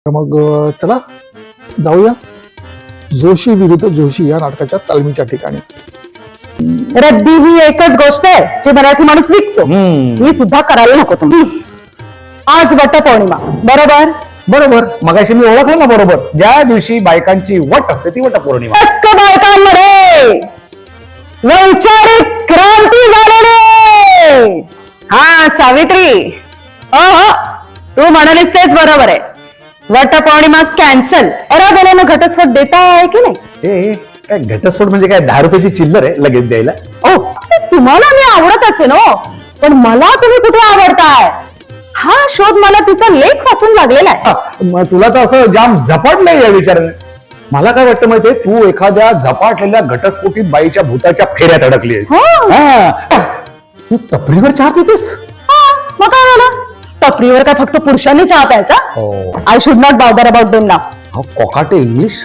तर मग चला जाऊया जोशी विरुद्ध जोशी या नाटकाच्या तालमीच्या ठिकाणी. रद्दी ही एकच गोष्ट आहे जी मराठी माणूस विकतो. ही सुद्धा करायला नको तुम्ही. आज वटपौर्णिमा बरोबर. बरोबर, मगाशी मी ओळखलं ना बरोबर. ज्या दिवशी बायकांची वट असते ती वटपौर्णिमा. बायकांमध्ये वैचारिक क्रांती झालेली. हा सावित्री, तू म्हणालीस तेच बरोबर आहे. वटपौर्णिमा कॅन्सल. अरे बोला घटस्फोट देता आहे की नाही? ए काय घटस्फोट म्हणजे काय 10 रुपयाची चिल्लर आहे लगेच द्यायला? ओ तुम्हाला मी आवडत असेल हो, पण मला तुम्ही कुठे आवडताय? हा शोध मला तिचा लेख वाचून लागलेला आहे. मग तुला तर असं जाम झपाटलंय या विचाराने. मला काय वाटतं माहितीये, तू एखाद्या झपाटलेल्या घटस्फोटीत बाईच्या भूताच्या फेऱ्यात अडकली आहेस. तू टपरीवर चहा पितेस? मग काय झालं? टपरीवर काय फक्त पुरुषांनी चहा प्यायचा? I should not bother about them now. Kokate English.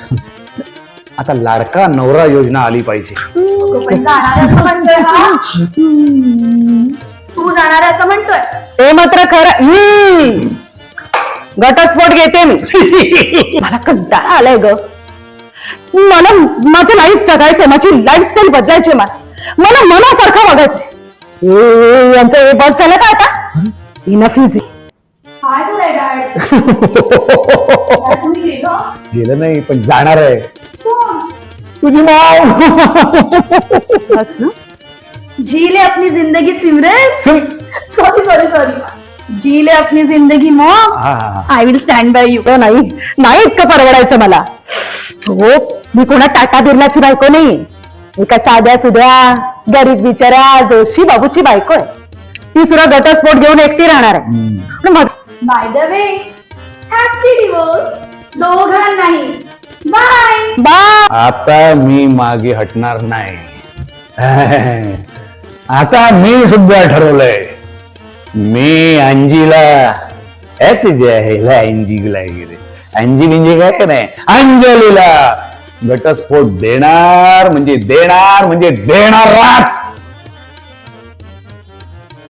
आता लाडका नवरा योजना आली पाहिजे. पण जाणार असं म्हणतोय हा? तू जाणार असं म्हणतोय? ते मात्र खरं. घटस्फोट घेते मी. मला कंटाळा आलाय ग. मला माझं लाईफ जगायचंय, माझी लाईफस्टाईल बदलायची. मला मनासारखं वागायचंय. यांचं बस झालं का आता? Enough easy. काय झालंय डॅड? तुम्ही गेलो? गेलं नाही पण जाणार आहे. कोण? तुझी नाव बस ना. जी ले अपनी जिंदगी सिमरन. Sorry sorry sorry. जी ले अपनी जिंदगी mom. I will stand by you. नाही इतकं परवडायचं मला. हो, मी कोणा टाटा बिर्लाची बायको नाही. एका साध्या सुध्या गरीब बिचाऱ्या जोशी बाबूची बायको आहे. ती सुद्धा घटस्फोट घेऊन एकटी राहणार आहे. By the way, happy divorce दोघांनाही. Bye bye. आता मी मागे हटणार नाही. आता मी सुद्धा ठरवलंय. मी अंजीला तुझ्या अंजीला गेले. अंजी म्हणजे काय नाही, अंजलीला घटस्फोट देणार म्हणजे देणार म्हणजे देणारच.